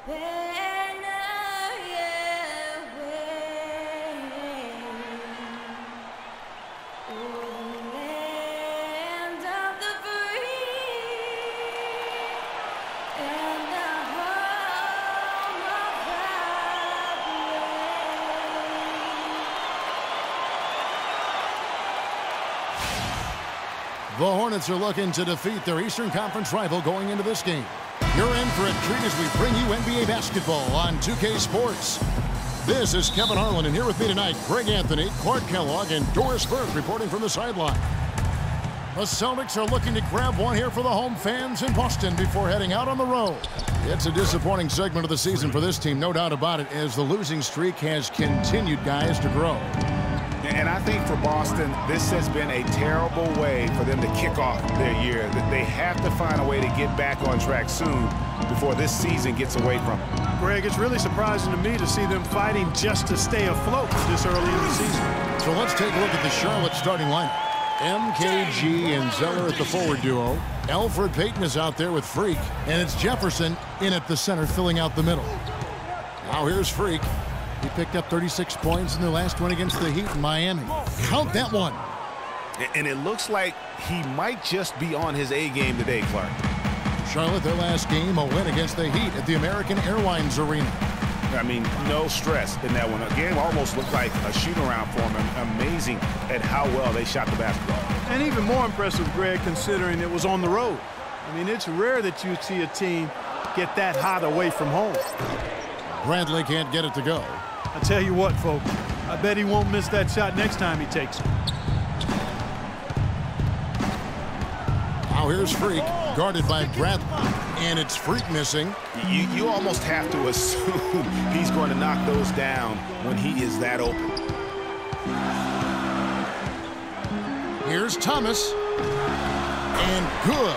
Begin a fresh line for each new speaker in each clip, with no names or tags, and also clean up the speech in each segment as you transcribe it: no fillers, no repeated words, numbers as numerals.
The Hornets are looking to defeat their Eastern Conference rival going into this game. You're in for a treat as we bring you NBA basketball on 2K Sports. This is Kevin Harlan, and here with me tonight, Greg Anthony, Clark Kellogg, and Doris Burke reporting from the sideline. The Celtics are looking to grab one here for the home fans in Boston before heading out on the road. It's a disappointing segment of the season for this team, no doubt about it, as the losing streak has continued, guys, to grow.
And I think for Boston, this has been a terrible way for them to kick off their year. They have to find a way to get back on track soon before this season gets away from them.
Greg, it's really surprising to me to see them fighting just to stay afloat this early in the season.
So let's take a look at the Charlotte starting lineup. MKG and Zeller at the forward duo. Elfrid Payton is out there with Freak. And it's Jefferson in at the center, filling out the middle. Now here's Freak. He picked up 36 points in their last one against the Heat in Miami. Count that one.
And it looks like he might just be on his A game today, Clark.
Charlotte, their last game, a win against the Heat at the American Airlines Arena.
I mean, no stress in that one. The game almost looked like a shoot-around for them. Amazing at how well they shot the basketball.
And even more impressive, Greg, considering it was on the road. I mean, it's rare that you see a team get that hot away from home.
Bradley can't get it to go.
I tell you what, folks, I bet he won't miss that shot next time he takes it.
Now here's Freak, guarded by Bradley. And it's Freak missing.
You almost have to assume he's going to knock those down when he is that open.
Here's Thomas. And good,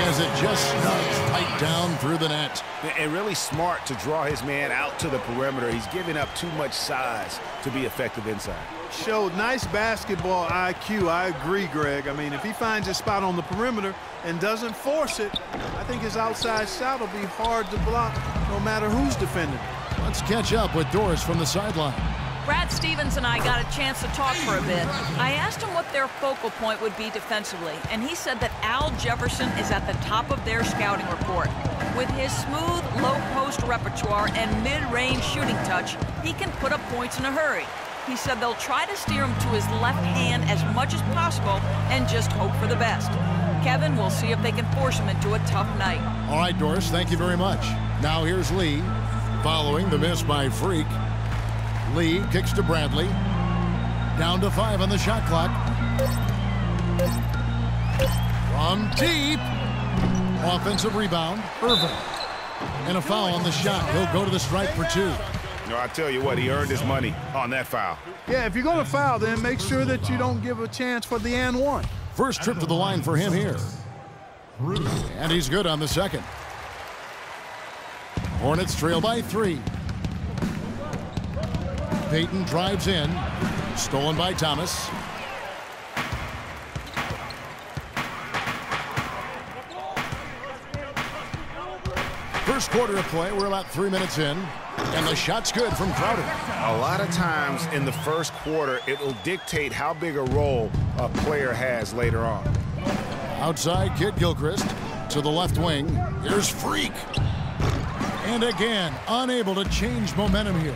as it just snugs tight down through the net.
And really smart to draw his man out to the perimeter. He's giving up too much size to be effective inside.
Showed nice basketball IQ. I agree, Greg. I mean, if he finds his spot on the perimeter and doesn't force it, I think his outside shot will be hard to block no matter who's defending.
Let's catch up with Doris from the sideline.
Brad Stevens and I got a chance to talk for a bit. I asked him what their focal point would be defensively, and he said that Al Jefferson is at the top of their scouting report. With his smooth, low-post repertoire and mid-range shooting touch, he can put up points in a hurry. He said they'll try to steer him to his left hand as much as possible and just hope for the best. Kevin, we'll see if they can force him into a tough night.
All right, Doris, thank you very much. Now here's Lee, following the miss by Freak. Lee kicks to Bradley. Down to 5 on the shot clock. From deep. Offensive rebound, Irvin. And a foul on the shot. He'll go to the stripe for 2.
No, I tell you what, he earned his money on that foul.
Yeah, if you're going to foul, then make sure that you don't give a chance for the and one.
First trip to the line for him here. And he's good on the second. Hornets trail by 3. Payton drives in. Stolen by Thomas. First quarter of play, we're about 3 minutes in. And the shot's good from Crowder.
A lot of times in the first quarter, it will dictate how big a role a player has later on.
Outside, Kid Gilchrist to the left wing. Here's Freak. And again, unable to change momentum here.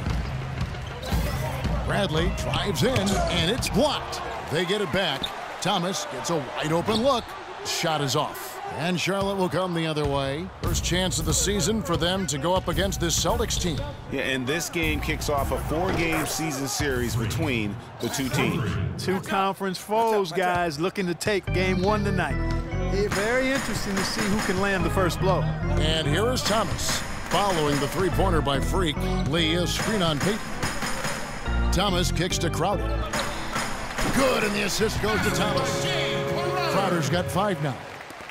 Bradley drives in, and it's blocked. They get it back. Thomas gets a wide open look. Shot is off. And Charlotte will come the other way. First chance of the season for them to go up against this Celtics team.
Yeah, and this game kicks off a 4-game season series between the two teams.
Two conference foes, guys, looking to take game 1 tonight. Very interesting to see who can land the first blow.
And here is Thomas. Following the three-pointer by Freak, Lee, a screen on Payton. Thomas kicks to Crowder. Good, and the assist goes to Thomas. Crowder's got 5 now.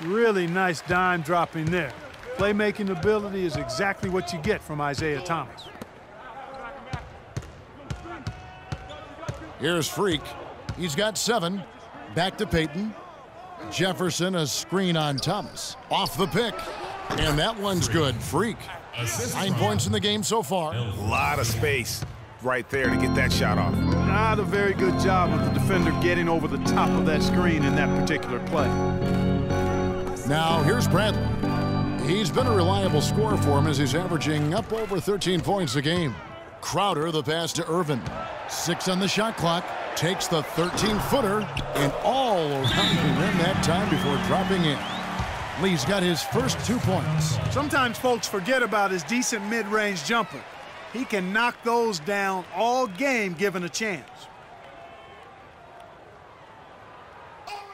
Really nice dime dropping there. Playmaking ability is exactly what you get from Isaiah Thomas.
Here's Freak. He's got 7. Back to Payton. Jefferson, a screen on Thomas. Off the pick. And that one's good. Freak. 9 points in the game so far.
A lot of space right there to get that shot off.
Not a very good job of the defender getting over the top of that screen in that particular play.
Now here's Bradley. He's been a reliable scorer for him as he's averaging up over 13 points a game. Crowder, the pass to Irvin. 6 on the shot clock. Takes the 13-footer and all around the rim that time before dropping in. Lee's got his first 2 points.
Sometimes folks forget about his decent mid-range jumper. He can knock those down all game given a chance.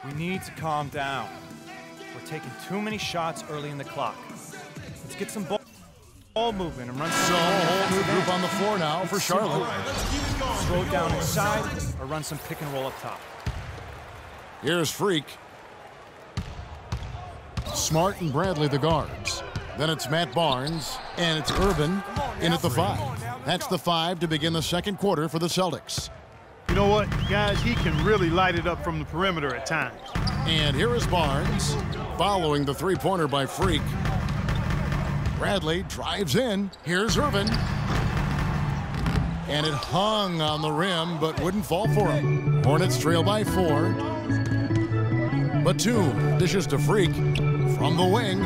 We need to calm down. We're taking too many shots early in the clock. Let's get some ball movement and run some.
So a whole new group on the floor now for Charlotte.
Slow it down inside or run some pick and roll up top.
Here's Freak. Smart and Bradley the guards. Then it's Matt Barnes, and it's Irvin in at the 5. That's the 5 to begin the second quarter for the Celtics.
You know what, guys? He can really light it up from the perimeter at times.
And here is Barnes, following the three-pointer by Freak. Bradley drives in. Here's Irvin. And it hung on the rim, but wouldn't fall for him. Hornets trail by 4. Batum dishes to Freak from the wing.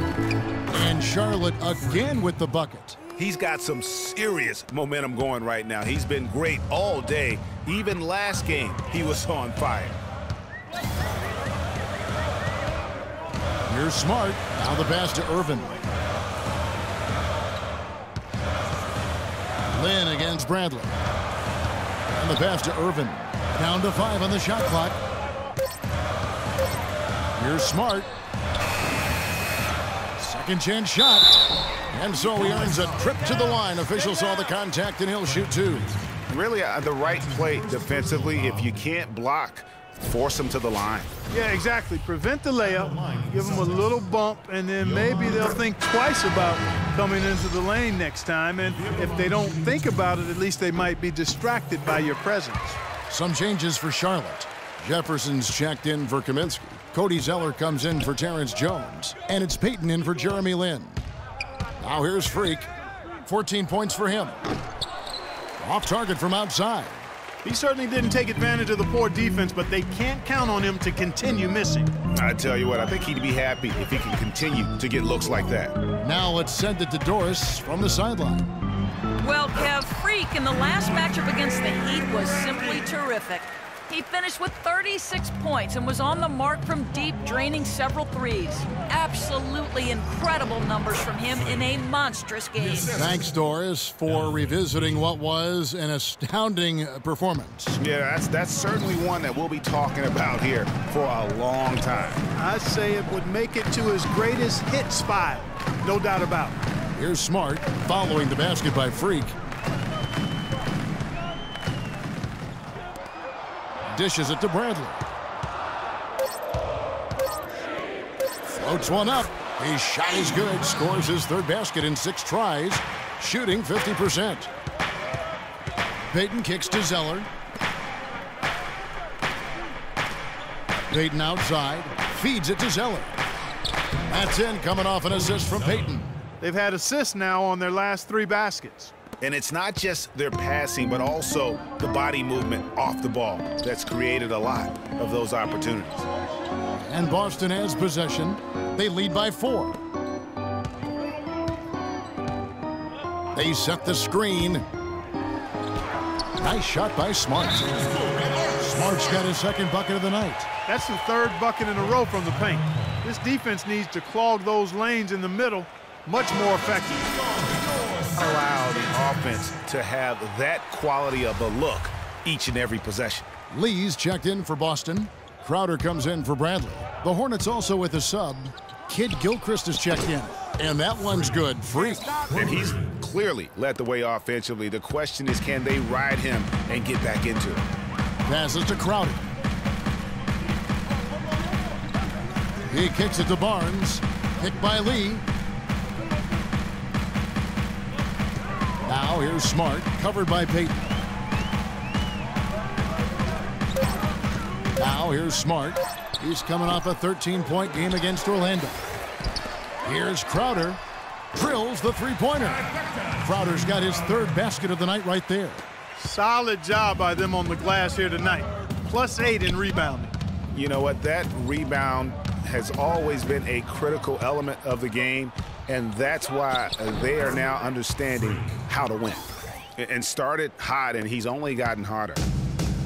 And Charlotte again with the bucket.
He's got some serious momentum going right now. He's been great all day. Even last game, he was on fire.
Here's Smart. Now the pass to Irvin. Lynn against Bradley. And the pass to Irvin. Down to 5 on the shot clock. Here's Smart. Second chance shot. And so he earns a trip to the line. Official saw the contact and he'll shoot 2.
Really the right play defensively. If you can't block, force him to the line.
Yeah, exactly. Prevent the layup, give them a little bump, and then maybe they'll think twice about coming into the lane next time. And if they don't think about it, at least they might be distracted by your presence.
Some changes for Charlotte. Jefferson's checked in for Kaminsky. Cody Zeller comes in for Terrence Jones. And it's Payton in for Jeremy Lin. Now here's Freak. 14 points for him. Off target from outside.
He certainly didn't take advantage of the poor defense, but they can't count on him to continue missing.
I tell you what, I think he'd be happy if he can continue to get looks like that.
Now let's send it to Doris from the sideline.
Well, Kev, Freak in the last matchup against the Heat was simply terrific. He finished with 36 points and was on the mark from deep, draining several threes. Absolutely incredible numbers from him in a monstrous game.
Thanks, Doris, for revisiting what was an astounding performance.
Yeah, that's certainly one that we'll be talking about here for a long time.
I'd say it would make it to his greatest hit spot, no doubt about it.
Here's Smart following the basket by Freak. Dishes it to Bradley. Floats one up. His shot is good. Scores his third basket in 6 tries. Shooting 50%. Payton kicks to Zeller. Payton outside. Feeds it to Zeller. That's in, coming off an assist from Payton.
They've had assists now on their last 3 baskets.
And it's not just their passing, but also the body movement off the ball that's created a lot of those opportunities.
And Boston has possession. They lead by 4. They set the screen. Nice shot by Smart. Smart's got his second bucket of the night.
That's the 3rd bucket in a row from the paint. This defense needs to clog those lanes in the middle much more effectively.
Allow the offense to have that quality of a look each and every possession.
Lee's checked in for Boston. Crowder comes in for Bradley. The Hornets also with a sub. Kid Gilchrist is checked in. And that one's good. Freak.
And he's clearly led the way offensively. The question is, can they ride him and get back into it?
Passes to Crowder. He kicks it to Barnes. Picked by Lee. Now here's Smart, covered by Payton. Now here's Smart. He's coming off a 13-point game against Orlando. Here's Crowder. drills the three-pointer. Crowder's got his third basket of the night right there.
Solid job by them on the glass here tonight. +8 in rebounding.
You know what? That rebound has always been a critical element of the game, and that's why they are now understanding how to win. And started hot, and he's only gotten hotter.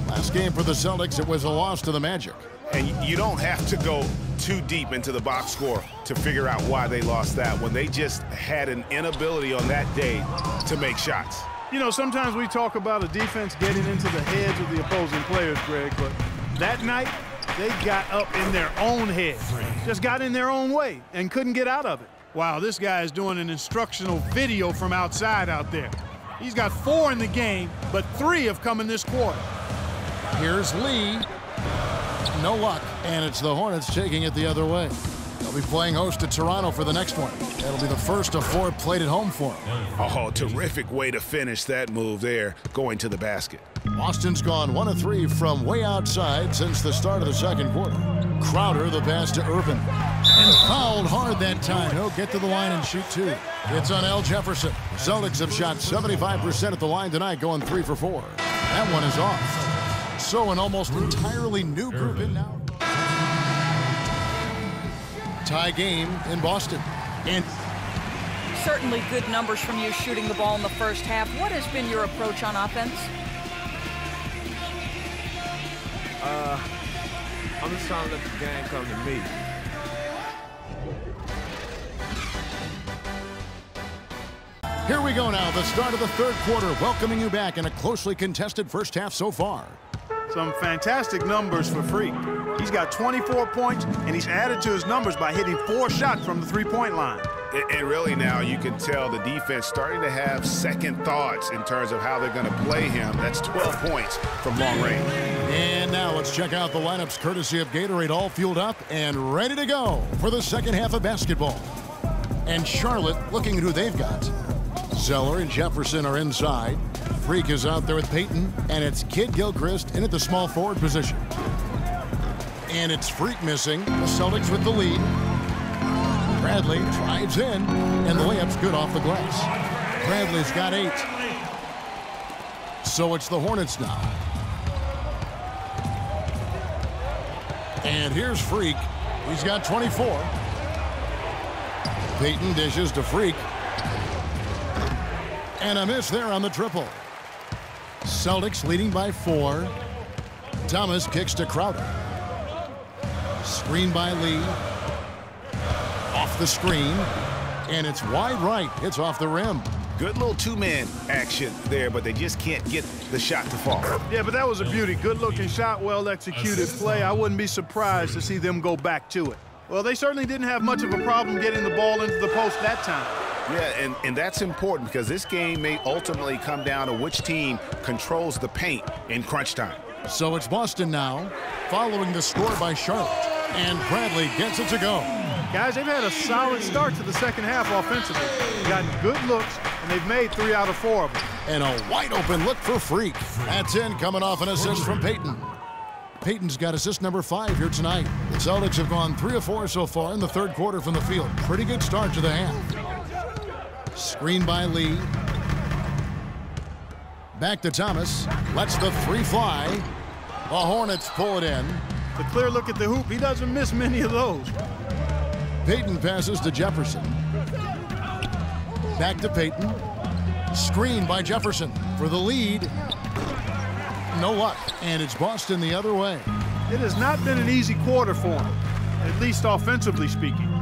Last game for the Celtics, it was a loss to the Magic.
And you don't have to go too deep into the box score to figure out why they lost that, when they just had an inability on that day to make shots.
You know, sometimes we talk about a defense getting into the heads of the opposing players, Greg, but that night they got up in their own heads, just got in their own way and couldn't get out of it. Wow, this guy is doing an instructional video from outside out there. He's got 4 in the game, but 3 have come in this quarter.
Here's Lee. No luck, and it's the Hornets taking it the other way. They'll be playing host to Toronto for the next one. That'll be the first of 4 played at home for them.
Oh, terrific way to finish that move there, going to the basket.
Boston's gone 1 of 3 from way outside since the start of the second quarter. Crowder, the pass to Irvin. And fouled hard that time. He'll get to the line and shoot 2. It's on Al Jefferson. Celtics have shot 75% at the line tonight, going 3 for 4. That one is off. So an almost entirely new group in now. Tie game in Boston. And
Certainly good numbers from you shooting the ball in the first half. What has been your approach on offense?
I'm just trying to let the game come to me.
here we go now, the start of the third quarter, welcoming you back in a closely contested first half so far.
Some fantastic numbers for Freak. He's got 24 points, and he's added to his numbers by hitting 4 shots from the three-point line.
And really now you can tell the defense starting to have second thoughts in terms of how they're going to play him. That's 12 points from long range.
And now let's check out the lineups courtesy of Gatorade, all fueled up and ready to go for the second half of basketball. And Charlotte looking at who they've got. Zeller and Jefferson are inside. Freak is out there with Payton, and it's Kid Gilchrist in at the small forward position. And it's Freak missing. The Celtics with the lead. Bradley drives in, and the layup's good off the glass. Bradley's got 8. So it's the Hornets now. And here's Freak. He's got 24. Payton dishes to Freak. And a miss there on the triple. Celtics leading by 4. Thomas kicks to Crowder. Screen by Lee. Off the screen. And it's wide right. It's off the rim.
Good little two-man action there, but they just can't get the shot to fall.
Yeah, but that was a beauty. Good-looking shot, well-executed play. I wouldn't be surprised to see them go back to it. Well, they certainly didn't have much of a problem getting the ball into the post that time.
Yeah, and that's important because this game may ultimately come down to which team controls the paint in crunch time.
So it's Boston now, following the score by Charlotte. And Bradley gets it to go.
Guys, they've had a solid start to the second half offensively. They've gotten good looks, and they've made 3 out of 4 of them.
And a wide-open look for Freak. That's in, coming off an assist from Payton. Payton's got assist number 5 here tonight. The Celtics have gone 3 of 4 so far in the third quarter from the field. Pretty good start to the half. Screen by Lee. Back to Thomas. Lets the 3 fly. The Hornets pull it in.
The clear look at the hoop, he doesn't miss many of those.
Payton passes to Jefferson. Back to Payton. Screen by Jefferson for the lead. No luck, and it's Boston the other way.
It has not been an easy quarter for him, at least offensively speaking.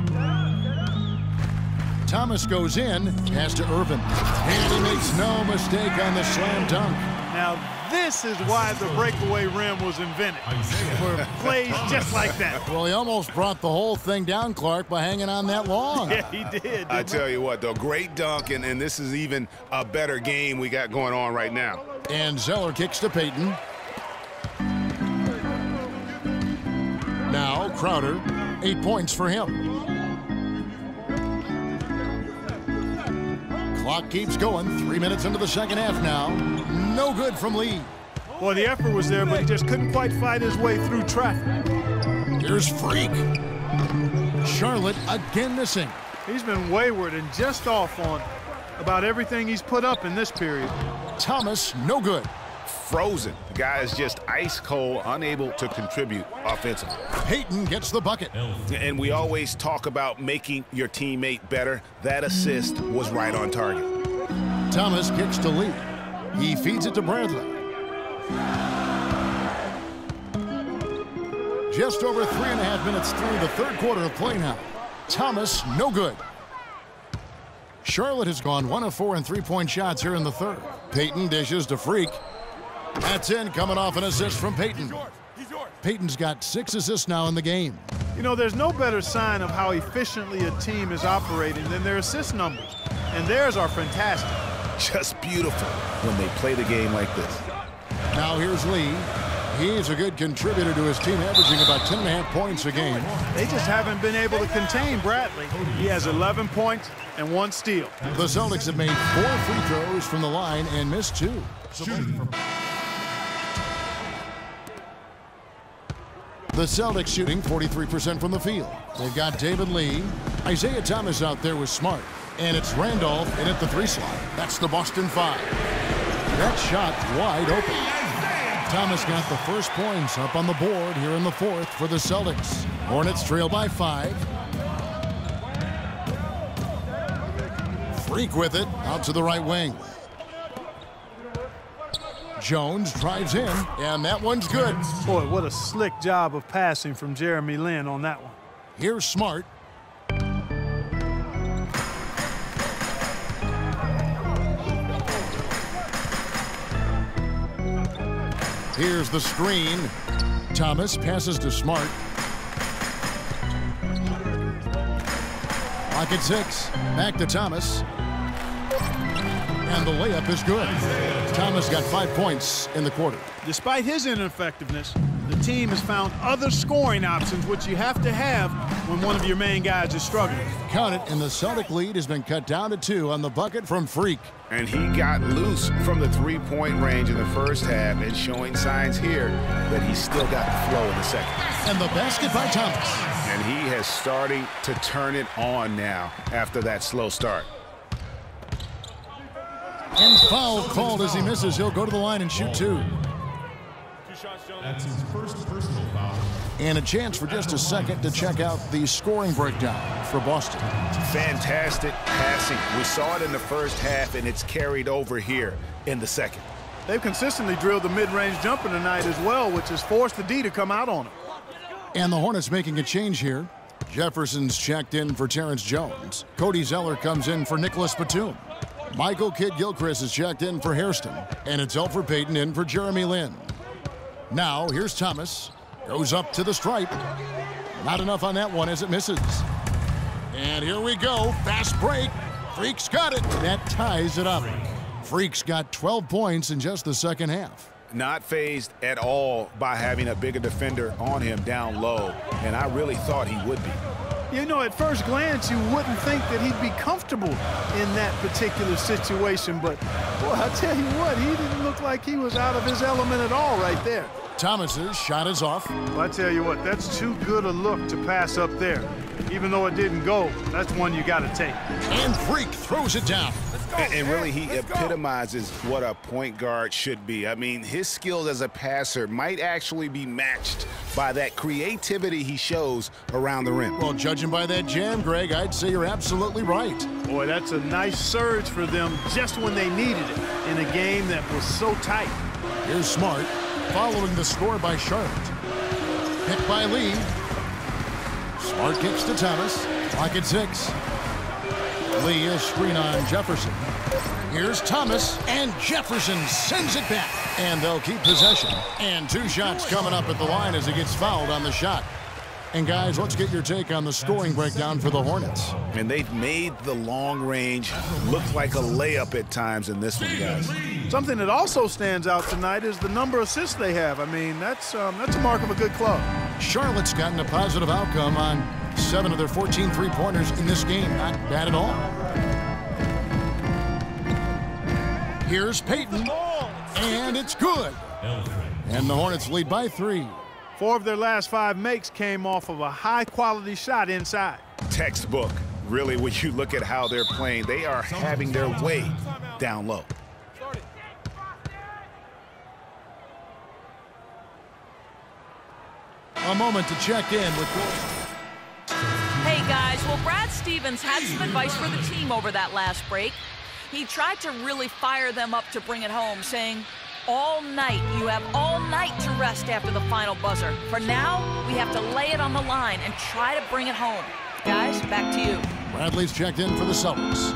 Thomas goes in, pass to Irvin, and he makes no mistake on the slam dunk.
Now, this is why the breakaway rim was invented, for plays just like that.
Well, he almost brought the whole thing down, Clark, by hanging on that long.
Yeah, he did.
I tell you what, though, great dunk, and this is even a better game we got going on right now.
And Zeller kicks to Payton. Now Crowder, 8 points for him. Clock keeps going, 3 minutes into the second half now. No good from Lee.
Boy, the effort was there, but he just couldn't quite fight his way through traffic.
Here's Freak. Charlotte again missing.
He's been wayward and just off on about everything he's put up in this period.
Thomas, no good.
Frozen. The guy is just ice cold, unable to contribute offensively.
Payton gets the bucket.
And we always talk about making your teammate better. That assist was right on target.
Thomas kicks to Lee. He feeds it to Bradley. Just over 3.5 minutes through the third quarter of play now. Thomas, no good. Charlotte has gone 1 of 4 in three-point shots here in the third. Payton dishes to Freak. That's in, coming off an assist from Payton. Payton's got 6 assists now in the game.
You know, there's no better sign of how efficiently a team is operating than their assist numbers. And theirs are fantastic.
Just beautiful when they play the game like this.
Now here's Lee. He's a good contributor to his team, averaging about 10.5 points a game.
They just haven't been able to contain Bradley. He has 11 points and 1 steal.
The Celtics have made 4 free throws from the line and missed 2. The Celtics shooting 43% from the field. They've got David Lee. Isaiah Thomas out there with Smart. And it's Randolph in at the 3 slot. That's the Boston 5. That shot wide open. Thomas got the first points up on the board here in the fourth for the Celtics. Hornets trail by 5. Freak with it out to the right wing. Jones drives in, and that one's good.
Boy, what a slick job of passing from Jeremy Lin on that one.
Here's Smart. Here's the screen. Thomas passes to Smart. Clock at 6. Back to Thomas. And the layup is good. Thomas got 5 points in the quarter.
Despite his ineffectiveness, the team has found other scoring options, which you have to have when one of your main guys is struggling.
Count it, and the Celtic lead has been cut down to 2 on the bucket from Freak.
And he got loose from the three-point range in the first half and showing signs here that he's still got the flow in the second.
And the basket by Thomas.
And he has starting to turn it on now after that slow start.
And foul called as he misses. He'll go to the line and shoot 2.
That's his first personal foul.
And a chance for just a second to check out the scoring breakdown for Boston.
Fantastic passing. We saw it in the first half, and it's carried over here in the second.
They've consistently drilled the mid-range jumper tonight as well, which has forced the D to come out on them.
And the Hornets making a change here. Jefferson's checked in for Terrence Jones. Cody Zeller comes in for Nicholas Batum. Michael Kidd-Gilchrist is checked in for Hairston. And it's Elfrid Payton in for Jeremy Lin. Now, here's Thomas. Goes up to the stripe. Not enough on that one as it misses. And here we go. Fast break. Freak's got it. That ties it up. Freak's got 12 points in just the second half.
Not fazed at all by having a bigger defender on him down low. And I really thought he would be.
You know, at first glance, you wouldn't think that he'd be comfortable in that particular situation. But, boy, I tell you what, he didn't look like he was out of his element at all right there.
Thomas's shot is off.
Well, I tell you what, that's too good a look to pass up there. Even though it didn't go, that's one you got to take.
And Freak throws it down.
And really, he epitomizes what a point guard should be. I mean, his skills as a passer might actually be matched by that creativity he shows around the rim.
Well, judging by that jam, Greg, I'd say you're absolutely right.
Boy, that's a nice surge for them just when they needed it in a game that was so tight.
Here's Smart, following the score by Charlotte. Picked by Lee. Smart kicks to Thomas. Clock at 6. Lee, a screen on Jefferson. Here's Thomas, and Jefferson sends it back. And they'll keep possession. And 2 shots coming up at the line as he gets fouled on the shot. And guys, let's get your take on the scoring breakdown for the Hornets.
And they've made the long range look like a layup at times in this one, guys.
Something that also stands out tonight is the number of assists they have. I mean, that's a mark of a good club.
Charlotte's gotten a positive outcome on 7 of their 14 three-pointers in this game. Not bad at all. Here's Payton, and it's good. And the Hornets lead by 3.
4 of their last 5 makes came off of a high-quality shot inside.
Textbook. really, when you look at how they're playing, they are having their way down low.
A moment to check in with
Hey guys, well, Brad Stevens had some advice for the team over that last break. He tried to really fire them up to bring it home, saying, all night, you have all night to rest after the final buzzer. For now, we have to lay it on the line and try to bring it home. Guys, back to you.
Bradley's checked in for the Celtics.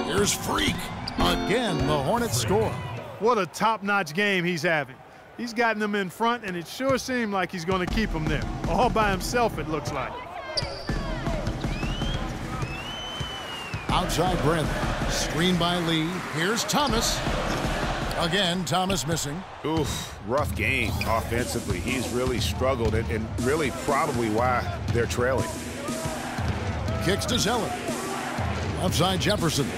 Here's Freak. Again, the Hornets score.
What a top-notch game he's having. He's gotten them in front, and it sure seemed like he's going to keep them there. All by himself, it looks like.
Outside Bradley. Screen by Lee. Here's Thomas. Again, Thomas missing.
Oof, rough game offensively. He's really struggled, and really probably why they're trailing.
Kicks to Zeller. Outside Jefferson.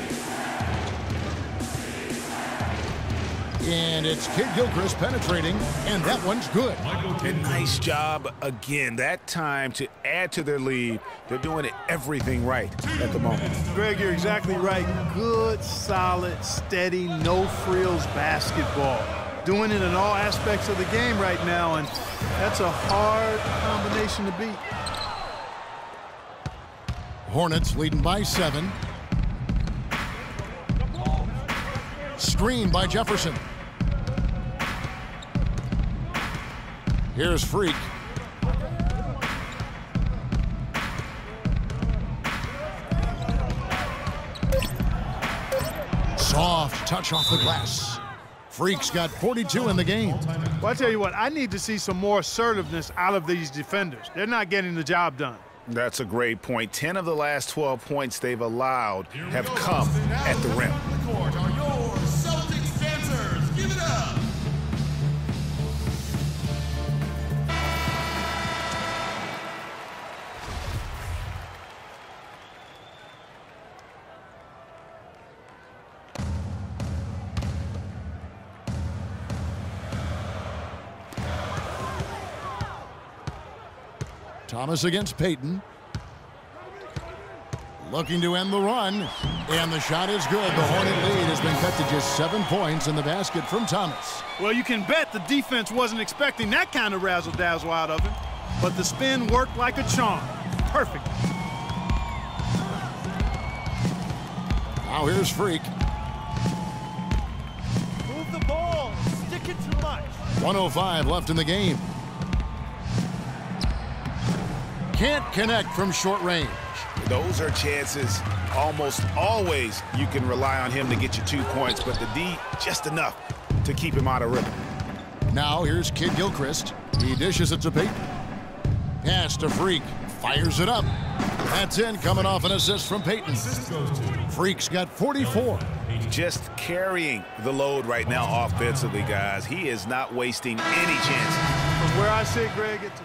And it's Kid Gilchrist penetrating, and that one's good.
And nice job again. That time to add to their lead. They're doing everything right at the moment.
Greg, you're exactly right. Good, solid, steady, no-frills basketball. Doing it in all aspects of the game right now, and that's a hard combination to beat.
Hornets leading by 7. Screen by Jefferson. Here's Freak. Soft touch off the glass. Freak's got 42 in the game.
Well, I tell you what, I need to see some more assertiveness out of these defenders. They're not getting the job done.
That's a great point. 10 of the last 12 points they've allowed have come at the rim.
Thomas against Payton. Looking to end the run. And the shot is good. The Hornet lead has been cut to just 7 points in the basket from Thomas.
Well, you can bet the defense wasn't expecting that kind of razzle-dazzle out of him. But the spin worked like a charm. Perfect.
Now here's Freak.
Move the ball. Stick it too much.
1:05 left in the game. Can't connect from short range.
Those are chances almost always you can rely on him to get you 2 points, but the D just enough to keep him out of rhythm.
Now here's Kid Gilchrist. He dishes it to Payton. Pass to Freak. Fires it up. That's in, coming off an assist from Payton. Freak's got 44.
Just carrying the load right now offensively, guys. He is not wasting any chances.
From where I sit, Greg, it's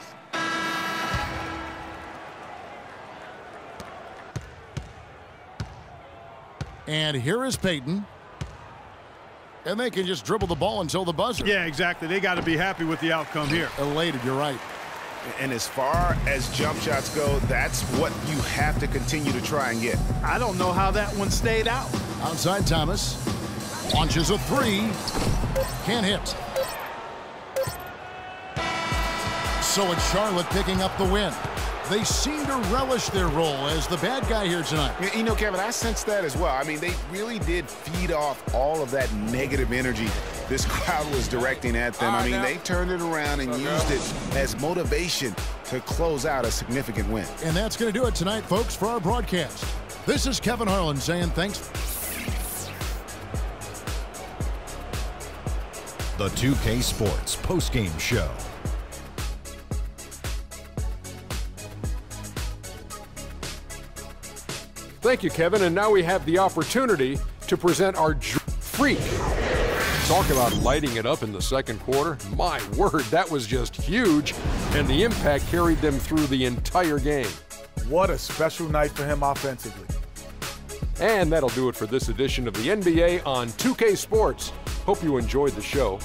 And here is Payton. And they can just dribble the ball until the buzzer.
Yeah, exactly. They got to be happy with the outcome here.
Elated, you're right.
And as far as jump shots go, that's what you have to continue to try and get.
I don't know how that one stayed out.
Outside Thomas. Launches a 3. Can't hit. So it's Charlotte picking up the win. They seem to relish their role as the bad guy here tonight.
You know, Kevin, I sense that as well. I mean, they really did feed off all of that negative energy this crowd was directing at them. I mean, they turned it around and used it as motivation to close out a significant win.
And that's going to do it tonight, folks, for our broadcast. This is Kevin Harlan saying thanks.
The 2K Sports postgame show.
Thank you, Kevin. And now we have the opportunity to present our Freak. Talk about lighting it up in the second quarter. My word, that was just huge. And the impact carried them through the entire game.
What a special night for him offensively.
And that'll do it for this edition of the NBA on 2K Sports. Hope you enjoyed the show.